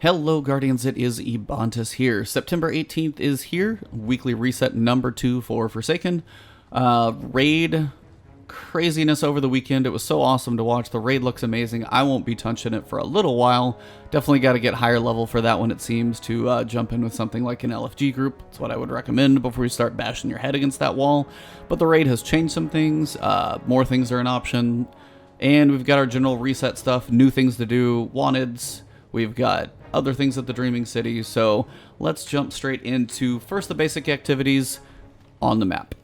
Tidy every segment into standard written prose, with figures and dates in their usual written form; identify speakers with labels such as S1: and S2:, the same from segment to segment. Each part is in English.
S1: Hello Guardians, it is Ebontis here. September 18th is here, weekly reset number 2 for Forsaken. Raid craziness over the weekend. It was so awesome to watch. The raid looks amazing. I won't be touching it for a little while. Definitely got to get higher level for that one, it seems, to jump in with something like an LFG group. That's what I would recommend before you start bashing your head against that wall. But the raid has changed some things. More things are an option. And we've got our general reset stuff, new things to do, wanteds. We've got other things at the Dreaming City, so let's jump straight into first the basic activities on the map.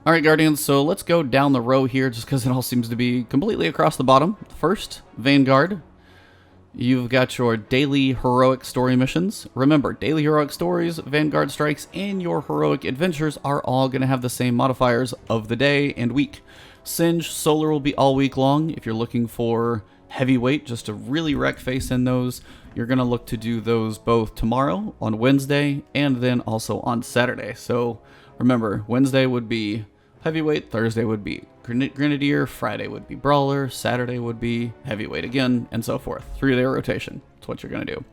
S1: Alright Guardians, so let's go down the row here just because it all seems to be completely across the bottom. First, Vanguard. You've got your daily heroic story missions. Remember, daily heroic stories, Vanguard strikes, and your heroic adventures are all going to have the same modifiers of the day and week. Singe, Solar will be all week long. If you're looking for heavyweight, just to really wreck face in those, you're going to look to do those both tomorrow, on Wednesday, and then also on Saturday. So remember, Wednesday would be heavyweight, Thursday would be Grenadier, Friday would be Brawler, Saturday would be heavyweight again, and so forth. 3-day rotation. That's what you're going to do.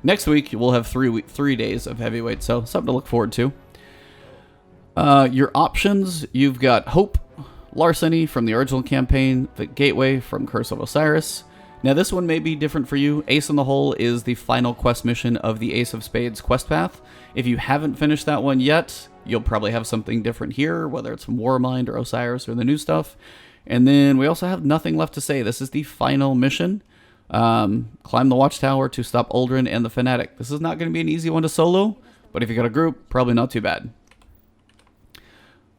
S1: Next week, we'll have 3 days of heavyweight, so something to look forward to. Your options, you've got Hope, Larceny from the original campaign, the Gateway from Curse of Osiris. Now this one may be different for you. Ace in the Hole is the final quest mission of the Ace of Spades quest path. If you haven't finished that one yet, you'll probably have something different here, whether it's from Warmind or Osiris or the new stuff. And then we also have Nothing Left to Say. This is the final mission. Climb the Watchtower to stop Uldren and the Fanatic. This is not going to be an easy one to solo, but if you got a group, probably not too bad.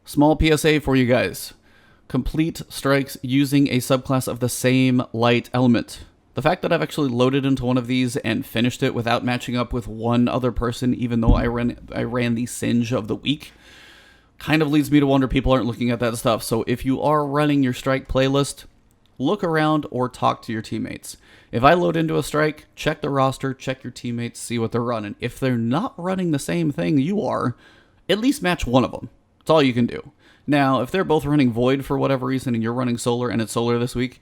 S1: Small PSA for you guys. Complete strikes using a subclass of the same light element. The fact that I've actually loaded into one of these and finished it without matching up with one other person, even though I ran the Singe of the week, kind of leads me to wonder people aren't looking at that stuff. So if you are running your strike playlist, look around or talk to your teammates. If I load into a strike, check the roster, check your teammates, see what they're running. If they're not running the same thing you are, at least match one of them. That's all you can do. Now, if they're both running Void for whatever reason and you're running Solar and it's Solar this week,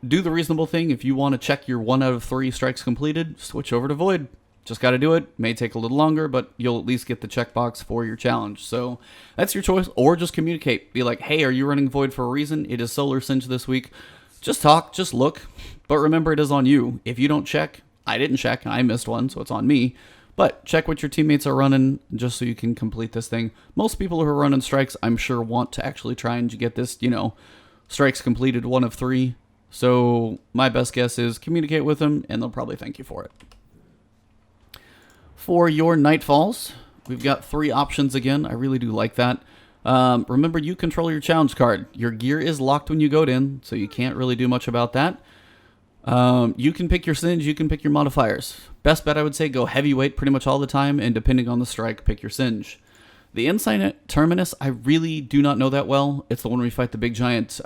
S1: do the reasonable thing. If you want to check your 1 out of 3 strikes completed, switch over to Void. Just got to do it. May take a little longer, but you'll at least get the checkbox for your challenge. So that's your choice. Or just communicate. Be like, hey, are you running Void for a reason? It is Solar Singe this week. Just talk, just look. But remember, it is on you. If you don't check, I didn't check, I missed one, so it's on me. But check what your teammates are running just so you can complete this thing. Most people who are running strikes, I'm sure, want to actually try and get this, strikes completed 1 of 3. So my best guess is communicate with them and they'll probably thank you for it. For your Nightfalls, we've got 3 options again. I really do like that. Remember, you control your challenge card. Your gear is locked when you go in, so you can't really do much about that. You can pick your Singe, you can pick your modifiers. Best bet, I would say, go heavyweight pretty much all the time, and depending on the strike, pick your Singe. The Insight Terminus, I really do not know that well. It's the one where we fight the big giant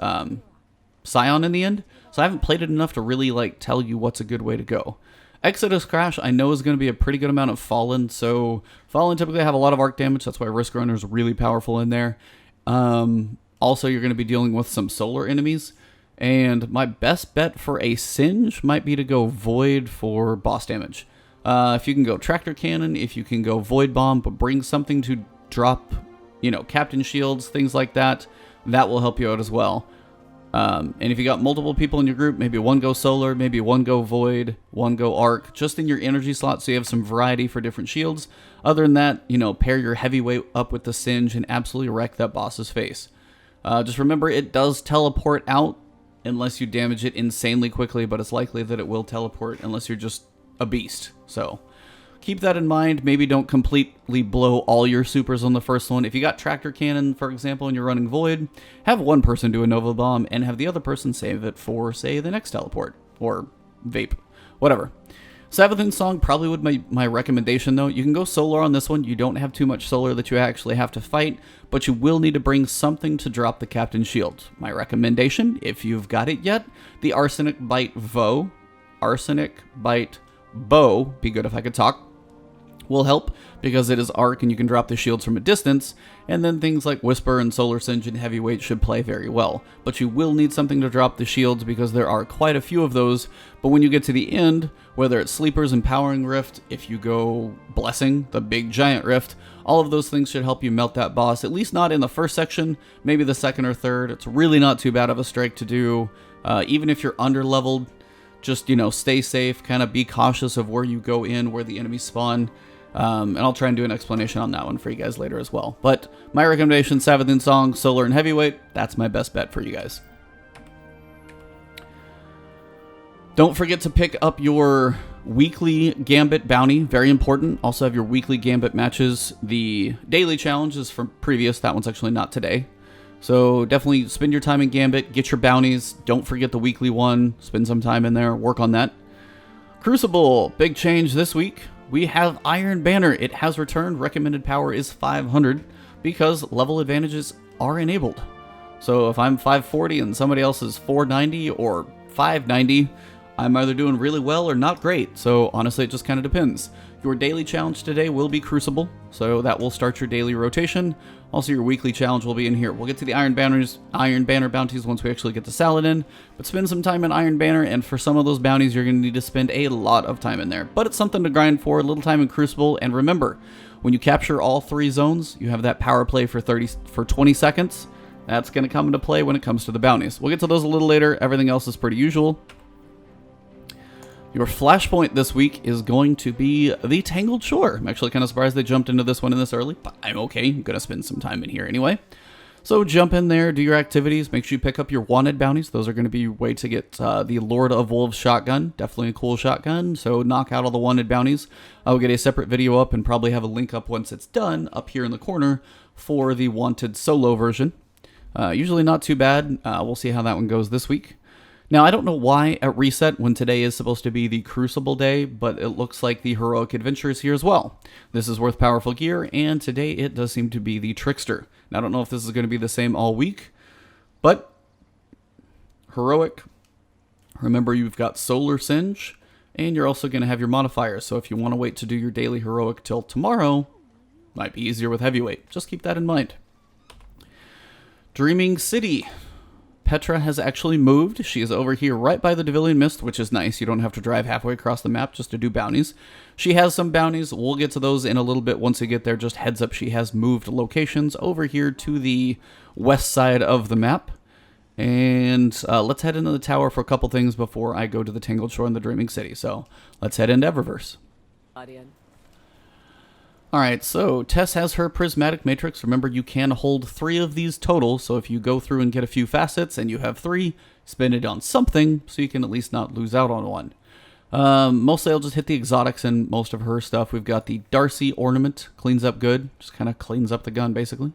S1: Scion in the end, so I haven't played it enough to really tell you what's a good way to go. Exodus Crash, I know is going to be a pretty good amount of Fallen, so Fallen typically have a lot of arc damage, that's why Risk Runner is really powerful in there. Also, you're going to be dealing with some Solar enemies. And my best bet for a Singe might be to go Void for boss damage. If you can go Tractor Cannon, if you can go Void Bomb, but bring something to drop, Captain Shields, things like that, that will help you out as well. And if you got multiple people in your group, maybe one go Solar, maybe one go Void, one go Arc, just in your energy slot so you have some variety for different shields. Other than that, pair your heavyweight up with the Singe and absolutely wreck that boss's face. Just remember, it does teleport out, unless you damage it insanely quickly, but it's likely that it will teleport unless you're just a beast. So keep that in mind. Maybe don't completely blow all your supers on the first one. If you got Tractor Cannon, for example, and you're running Void, have one person do a Nova Bomb and have the other person save it for, say, the next teleport or vape, whatever. Seventh Song probably would be my recommendation, though. You can go Solar on this one. You don't have too much Solar that you actually have to fight, but you will need to bring something to drop the Captain Shield. My recommendation, if you've got it yet, the Arsenic Bite Bow. Arsenic Bite Bow, be good if I could talk. will help because it is arc and you can drop the shields from a distance, and then things like Whisper and Solar Singe and Heavyweight should play very well. But you will need something to drop the shields because there are quite a few of those, but when you get to the end, whether it's Sleepers, Empowering Rift, if you go Blessing, the big giant rift, all of those things should help you melt that boss, at least not in the first section, maybe the second or third. It's really not too bad of a strike to do, even if you're under-leveled. Just, you know, stay safe, kind of be cautious of where you go in, where the enemies spawn. And I'll try and do an explanation on that one for you guys later as well. But my recommendation, Savathun Song, Solar, and Heavyweight, that's my best bet for you guys. Don't forget to pick up your weekly Gambit bounty, very important. Also have your weekly Gambit matches. The daily challenge is from previous, that one's actually not today. So definitely spend your time in Gambit, get your bounties. Don't forget the weekly one, spend some time in there, work on that. Crucible, big change this week. We have Iron Banner. It has returned. Recommended power is 500 because level advantages are enabled. So if I'm 540 and somebody else is 490 or 590, I'm either doing really well or not great. So honestly, it just kind of depends. Your daily challenge today will be Crucible, so that will start your daily rotation. Also, your weekly challenge will be in here. We'll get to the Iron Banner bounties once we actually get to Saladin, but spend some time in Iron Banner, and for some of those bounties, you're going to need to spend a lot of time in there. But it's something to grind for, a little time in Crucible, and remember, when you capture all 3 zones, you have that power play for 20 seconds. That's going to come into play when it comes to the bounties. We'll get to those a little later. Everything else is pretty usual. Your Flashpoint this week is going to be the Tangled Shore. I'm actually kind of surprised they jumped into this one in this early, but I'm okay. I'm going to spend some time in here anyway. So jump in there, do your activities. Make sure you pick up your wanted bounties. Those are going to be your way to get the Lord of Wolves shotgun. Definitely a cool shotgun, so knock out all the wanted bounties. I'll get a separate video up and probably have a link up once it's done up here in the corner for the wanted solo version. Usually not too bad. We'll see how that one goes this week. Now, I don't know why at Reset, when today is supposed to be the Crucible Day, but it looks like the Heroic Adventure is here as well. This is worth powerful gear, and today it does seem to be the Trickster. Now, I don't know if this is going to be the same all week, but Heroic, remember you've got Solar Singe, and you're also going to have your modifiers, so if you want to wait to do your daily Heroic till tomorrow, might be easier with Heavyweight. Just keep that in mind. Dreaming City. Petra has actually moved. She is over here right by the Devilian Mist, which is nice. You don't have to drive halfway across the map just to do bounties. She has some bounties. We'll get to those in a little bit once we get there. Just heads up, she has moved locations over here to the west side of the map. And let's head into the tower for a couple things before I go to the Tangled Shore and the Dreaming City. So let's head into Eververse. Alright, so Tess has her Prismatic Matrix. Remember, you can hold 3 of these total, so if you go through and get a few facets and you have 3, spend it on something so you can at least not lose out on one. Mostly I'll just hit the exotics in most of her stuff. We've got the Darcy Ornament, cleans up good, just kind of cleans up the gun basically.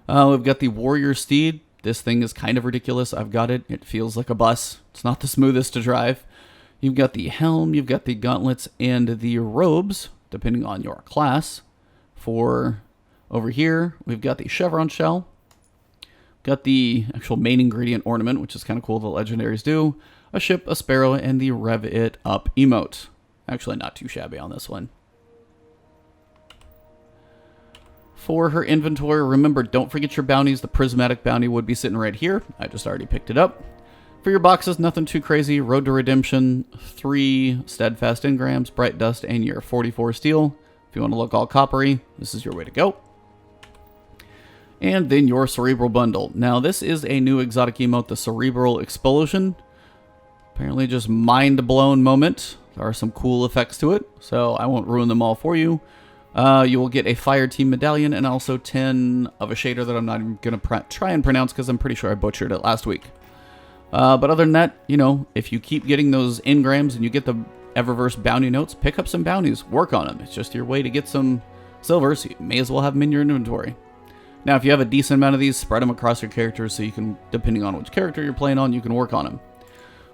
S1: We've got the Warrior Steed. This thing is kind of ridiculous. I've got it. It feels like a bus. It's not the smoothest to drive. You've got the Helm, you've got the Gauntlets, and the Robes, depending on your class. For over here, we've got the Chevron Shell. Got the actual main ingredient ornament, which is kind of cool, the legendaries do. A ship, a sparrow, and the Rev It Up emote. Actually, not too shabby on this one. For her inventory, remember, don't forget your bounties. The Prismatic bounty would be sitting right here. I just already picked it up. For your boxes, nothing too crazy. Road to Redemption, 3 Steadfast Engrams, Bright Dust, and your 44 Steel. If you want to look all coppery, this is your way to go. And then your Cerebral Bundle. Now, this is a new exotic emote, the Cerebral Explosion. Apparently just mind-blown moment. There are some cool effects to it, so I won't ruin them all for you. You will get a Fire Team Medallion and also 10 of a shader that I'm not even going to try and pronounce because I'm pretty sure I butchered it last week. But other than that, you know, if you keep getting those engrams and you get the Eververse bounty notes, pick up some bounties, work on them. It's just your way to get some silver, so you may as well have them in your inventory. Now, if you have a decent amount of these, spread them across your characters so you can, depending on which character you're playing on, you can work on them.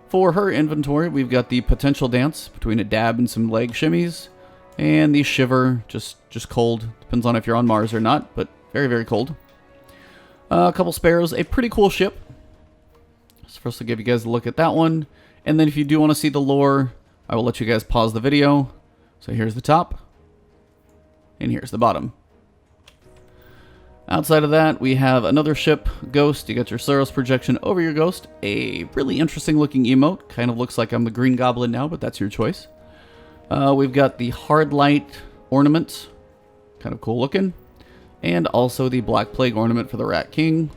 S1: For her inventory, we've got the Potential Dance between a dab and some leg shimmies, and the Shiver, just cold. Depends on if you're on Mars or not, but very, very cold. A couple sparrows, a pretty cool ship. So first I'll give you guys a look at that one, and then if you do want to see the lore, I will let you guys pause the video. So here's the top. and here's the bottom. Outside of that, we have another ship, Ghost. You got your Saros projection over your Ghost. A really interesting looking emote. Kind of looks like I'm the Green Goblin now, but that's your choice. We've got the Hard Light ornament. Kind of cool looking. And also the Black Plague ornament for the Rat King.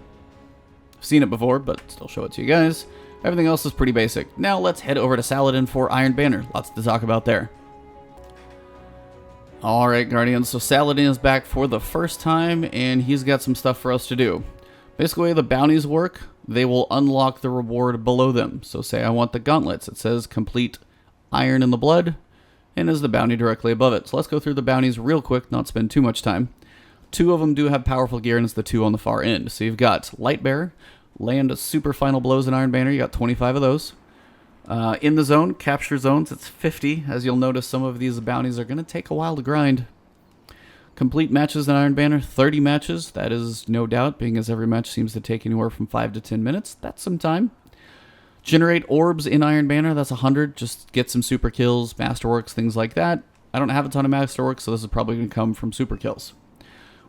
S1: I've seen it before, but still show it to you guys. Everything else is pretty basic. Now let's head over to Saladin for Iron Banner. Lots to talk about there. Alright, Guardians, so Saladin is back for the first time, and he's got some stuff for us to do. Basically, the bounties work. They will unlock the reward below them. So say I want the gauntlets. It says complete Iron in the Blood, and is the bounty directly above it. So let's go through the bounties real quick, not spend too much time. 2 of them do have powerful gear, and it's the 2 on the far end. So you've got Lightbearer, land super final blows in Iron Banner. You got 25 of those. In the zone, capture zones, it's 50. As you'll notice, some of these bounties are going to take a while to grind. Complete matches in Iron Banner, 30 matches. That is no doubt, being as every match seems to take anywhere from 5 to 10 minutes. That's some time. Generate orbs in Iron Banner, that's 100. Just get some super kills, masterworks, things like that. I don't have a ton of masterworks, so this is probably going to come from super kills.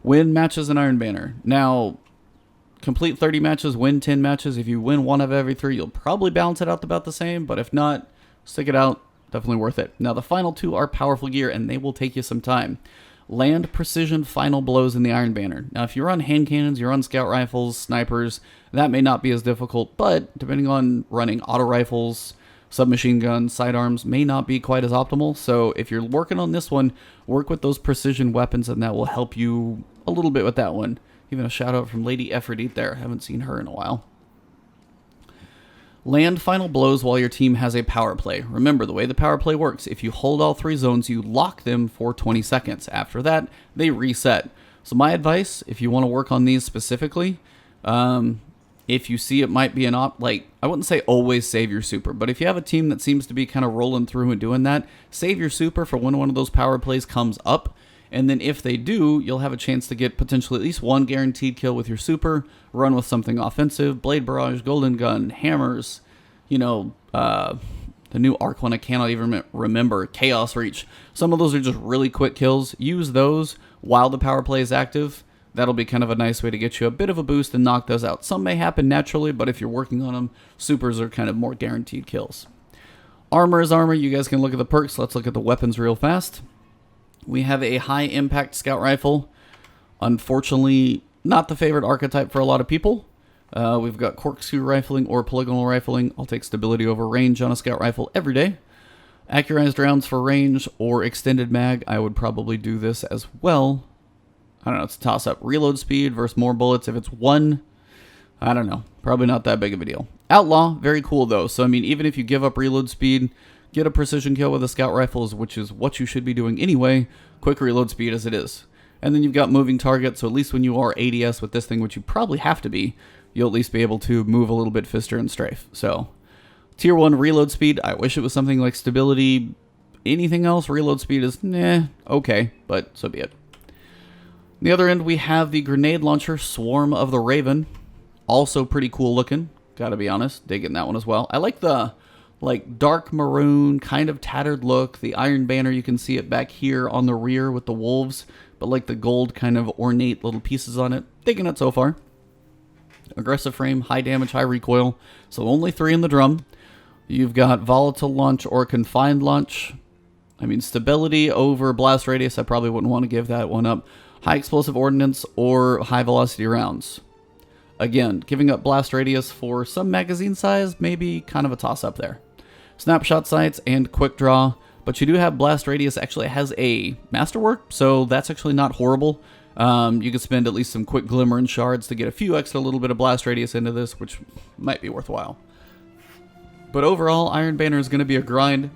S1: Win matches in Iron Banner. Now, complete 30 matches, win 10 matches. If you win 1 of every 3, you'll probably balance it out about the same. But if not, stick it out. Definitely worth it. Now, the final 2 are powerful gear, and they will take you some time. Land precision final blows in the Iron Banner. Now, if you run hand cannons, you run scout rifles, snipers, that may not be as difficult. But depending on running auto rifles, submachine guns, sidearms, may not be quite as optimal. So if you're working on this one, work with those precision weapons, and that will help you a little bit with that one. Even a shout out from Lady Ephrodite there. Haven't seen her in a while. Land final blows while your team has a power play. Remember, the way the power play works, if you hold all 3 zones, you lock them for 20 seconds. After that, they reset. So my advice, if you want to work on these specifically, if you see it might be an I wouldn't say always save your super, but if you have a team that seems to be kind of rolling through and doing that, save your super for when one of those power plays comes up. And then if they do, you'll have a chance to get potentially at least 1 guaranteed kill with your super, run with something offensive, Blade Barrage, Golden Gun, Hammers, you know, the new Arc one I cannot even remember, Chaos Reach. Some of those are just really quick kills. Use those while the power play is active. That'll be kind of a nice way to get you a bit of a boost and knock those out. Some may happen naturally, but if you're working on them, supers are kind of more guaranteed kills. Armor is armor. You guys can look at the perks. Let's look at the weapons real fast. We have a high impact scout rifle. Unfortunately, not the favorite archetype for a lot of people. We've got corkscrew rifling or polygonal rifling. I'll take stability over range on a scout rifle every day. Accurized rounds for range or extended mag. I would probably do this as well. I don't know, it's a toss up. Reload speed versus more bullets. If it's 1, I don't know. Probably not that big of a deal. Outlaw, very cool though. So I mean, even if you give up reload speed, get a precision kill with a scout rifle, which is what you should be doing anyway. Quick reload speed as it is. And then you've got moving target, so at least when you are ADS with this thing, which you probably have to be, you'll at least be able to move a little bit faster and strafe. So, tier 1 reload speed, I wish it was something like stability. Anything else, reload speed is, okay, but so be it. On the other end, we have the grenade launcher, Swarm of the Raven. Also pretty cool looking, gotta be honest. Digging that one as well. I like the dark maroon, kind of tattered look. The Iron Banner, you can see it back here on the rear with the wolves, but like the gold kind of ornate little pieces on it. Digging it so far. Aggressive frame, high damage, high recoil. So only 3 in the drum. You've got volatile launch or confined launch. I mean, stability over blast radius, I probably wouldn't want to give that one up. High explosive ordnance or high velocity rounds. Again, giving up blast radius for some magazine size, maybe kind of a toss up there. Snapshot sights and quick draw, but you do have blast radius actually has a masterwork, so that's actually not horrible. You could spend at least some quick glimmer and shards to get a few extra little bit of blast radius into this, which might be worthwhile. But overall, Iron Banner is going to be a grind.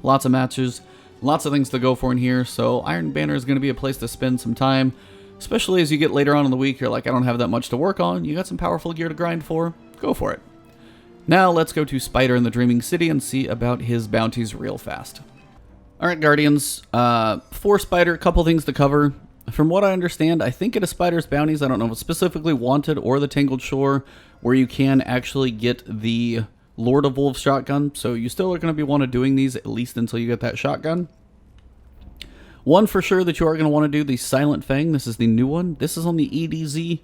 S1: Lots of matches, lots of things to go for in here, so Iron Banner is going to be a place to spend some time, especially as you get later on in the week. You're like, I don't have that much to work on. You got some powerful gear to grind for. Go for it. Now let's go to Spider in the Dreaming City and see about his bounties real fast. Alright, Guardians. For Spider, a couple things to cover. From what I understand, I think it is Spider's bounties. I don't know if it's specifically Wanted or the Tangled Shore, where you can actually get the Lord of Wolves shotgun. So you still are going to be doing these at least until you get that shotgun. One for sure that you are going to want to do, the Silent Fang. This is the new one. This is on the EDZ,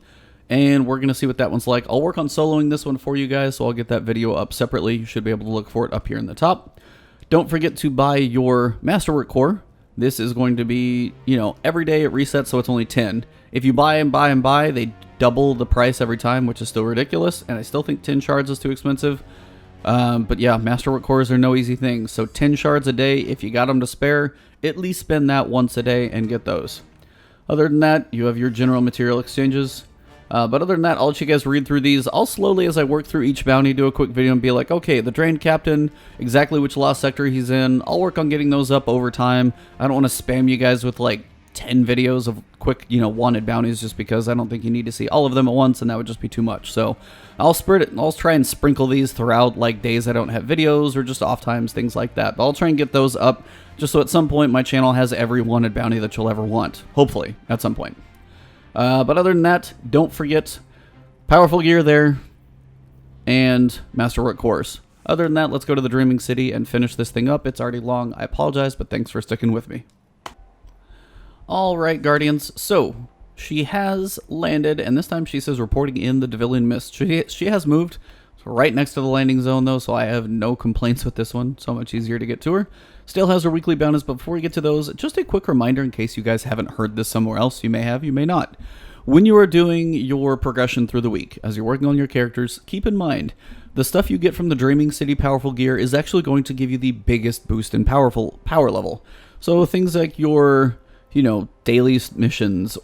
S1: and we're going to see what that one's like. I'll work on soloing this one for you guys, so I'll get that video up separately. You should be able to look for it up here in the top. Don't forget to buy your Masterwork Core. This is going to be, you know, every day it resets, so it's only 10. If you buy and buy and buy, they double the price every time, which is still ridiculous, and I still think 10 shards is too expensive. But yeah, Masterwork Cores are no easy thing. So 10 shards a day, if you got them to spare, at least spend that once a day and get those. Other than that, you have your general material exchanges. But other than that, I'll let you guys read through these. I'll slowly, as I work through each bounty, do a quick video and be like, okay, the Drained Captain, exactly which lost sector he's in. I'll work on getting those up over time. I don't want to spam you guys with like 10 videos of quick, you know, wanted bounties, just because I don't think you need to see all of them at once, and that would just be too much. So I'll spread it. I'll try and sprinkle these throughout like days I don't have videos or just off times, things like that. But I'll try and get those up just so at some point my channel has every wanted bounty that you'll ever want. Hopefully, at some point. But other than that, don't forget powerful gear there and Masterwork Cores. Other than that, let's go to the Dreaming City and finish this thing up. It's already long. I apologize, but thanks for sticking with me. Alright, Guardians. So, she has landed, and this time she says reporting in the Devilian Mist. She has moved right next to the landing zone, though, so I have no complaints with this one. So much easier to get to her. Still has her weekly bounties, but before we get to those, just a quick reminder in case you guys haven't heard this somewhere else. You may have, you may not. When you are doing your progression through the week, as you're working on your characters, keep in mind, the stuff you get from the Dreaming City Powerful Gear is actually going to give you the biggest boost in power level. So things like your, you know, daily missions,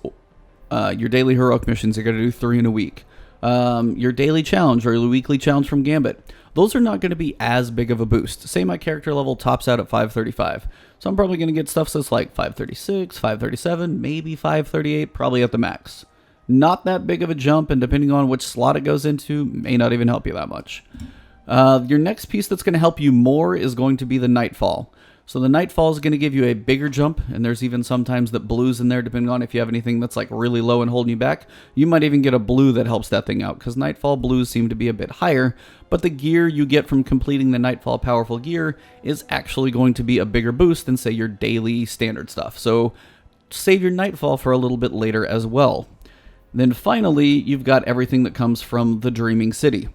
S1: your daily heroic missions, you're going to do 3 in a week. Your daily challenge or your weekly challenge from Gambit, those are not going to be as big of a boost. Say my character level tops out at 535, so I'm probably going to get stuff that's like 536, 537, maybe 538, probably at the max. Not that big of a jump, and depending on which slot it goes into, may not even help you that much. Your next piece that's going to help you more is going to be the Nightfall. So the Nightfall is going to give you a bigger jump, and there's even sometimes that blues in there, depending on if you have anything that's like really low and holding you back. You might even get a blue that helps that thing out, because Nightfall blues seem to be a bit higher, but the gear you get from completing the Nightfall Powerful Gear is actually going to be a bigger boost than, say, your daily standard stuff. So save your Nightfall for a little bit later as well. Then finally, you've got everything that comes from the Dreaming City.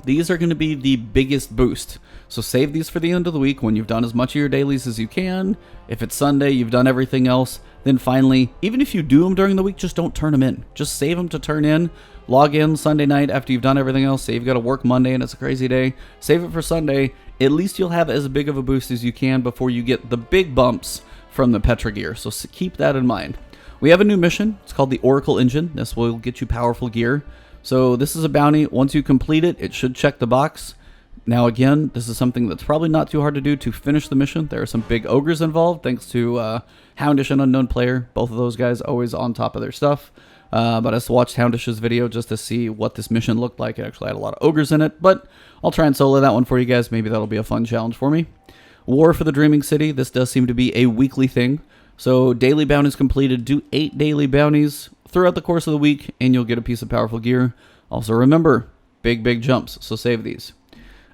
S1: These are going to be the biggest boost. So save these for the end of the week when you've done as much of your dailies as you can. If it's Sunday, you've done everything else. Then finally, even if you do them during the week, just don't turn them in. Just save them to turn in. Log in Sunday night after you've done everything else. Say you've got to work Monday and it's a crazy day. Save it for Sunday. At least you'll have as big of a boost as you can before you get the big bumps from the Petra gear. So keep that in mind. We have a new mission. It's called the Oracle Engine. This will get you powerful gear. So this is a bounty. Once you complete it, it should check the box. Now again, this is something that's probably not too hard to do to finish the mission. There are some big ogres involved, thanks to Houndish and Unknown Player. Both of those guys always on top of their stuff. But I just watched Houndish's video just to see what this mission looked like. It actually had a lot of ogres in it, but I'll try and solo that one for you guys. Maybe that'll be a fun challenge for me. War for the Dreaming City. This does seem to be a weekly thing. So daily bounties completed. Do 8 daily bounties throughout the course of the week, and you'll get a piece of powerful gear. Also remember, big jumps, so save these.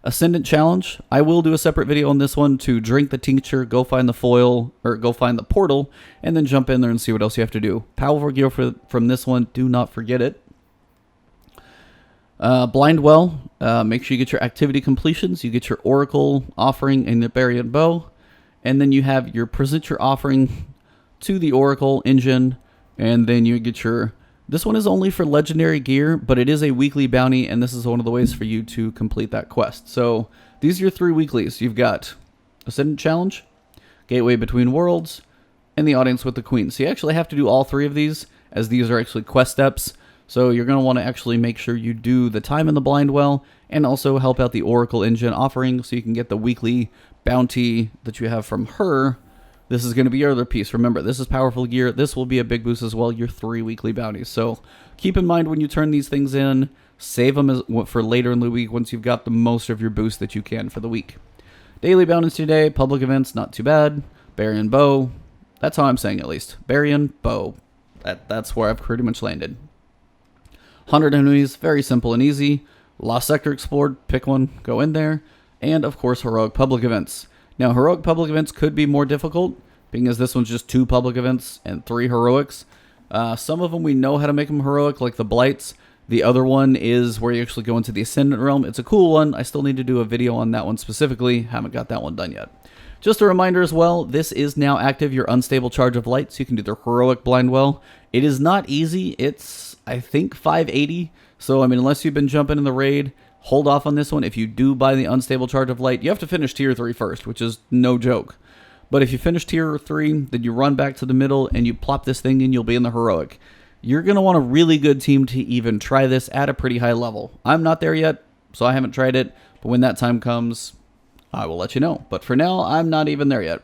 S1: Ascendant Challenge. I will do a separate video on this one to drink the tincture, go find the foil, or go find the portal, and then jump in there and see what else you have to do. Powerful gear from this one, do not forget it. Blind Well. Make sure you get your activity completions. You get your Oracle offering and the Barian Bow. And then you have your present your offering to the Oracle Engine, and then you get your... This one is only for legendary gear, but it is a weekly bounty, and this is one of the ways for you to complete that quest. So these are your 3 weeklies. You've got Ascendant Challenge, Gateway Between Worlds, and the Audience with the Queen. So you actually have to do all 3 of these, as these are actually quest steps. So you're going to want to actually make sure you do the time in the Blind Well, and also help out the Oracle Engine offering so you can get the weekly bounty that you have from her. This is going to be your other piece. Remember, this is powerful gear. This will be a big boost as well, your 3 weekly bounties. So keep in mind when you turn these things in, save them for later in the week once you've got the most of your boost that you can for the week. Daily bounties today, public events, not too bad. Barian Bow, that's how I'm saying at least. Barian Bow, that's where I've pretty much landed. 100 enemies, very simple and easy. Lost Sector explored, pick one, go in there. And of course, heroic public events. Now, heroic public events could be more difficult, being as this one's just 2 public events and 3 heroics. Some of them we know how to make them heroic, like the Blights. The other one is where you actually go into the Ascendant Realm. It's a cool one. I still need to do a video on that one specifically. Haven't got that one done yet. Just a reminder as well, this is now active, your Unstable Charge of Light, so you can do the heroic blind well. It is not easy. It's, I think, 580. So, I mean, unless you've been jumping in the raid, hold off on this one. If you do buy the Unstable Charge of Light, you have to finish Tier 3 first, which is no joke. But if you finish Tier 3, then you run back to the middle and you plop this thing in, you'll be in the heroic. You're going to want a really good team to even try this at a pretty high level. I'm not there yet, so I haven't tried it. But when that time comes, I will let you know. But for now, I'm not even there yet.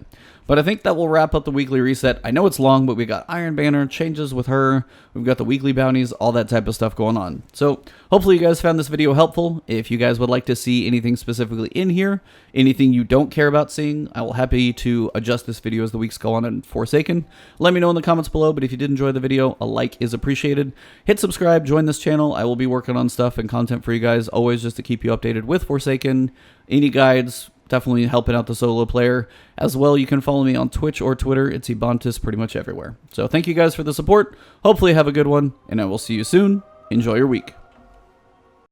S1: But I think that will wrap up the weekly reset. I know it's long, but we got Iron Banner, changes with her. We've got the weekly bounties, all that type of stuff going on. So hopefully you guys found this video helpful. If you guys would like to see anything specifically in here, anything you don't care about seeing, I will happy to adjust this video as the weeks go on in Forsaken. Let me know in the comments below, but if you did enjoy the video, a like is appreciated. Hit subscribe, join this channel. I will be working on stuff and content for you guys, always just to keep you updated with Forsaken. Any guides, definitely helping out the solo player. As well, you can follow me on Twitch or Twitter. It's Ebontis pretty much everywhere. So thank you guys for the support. Hopefully have a good one, and I will see you soon. Enjoy your week.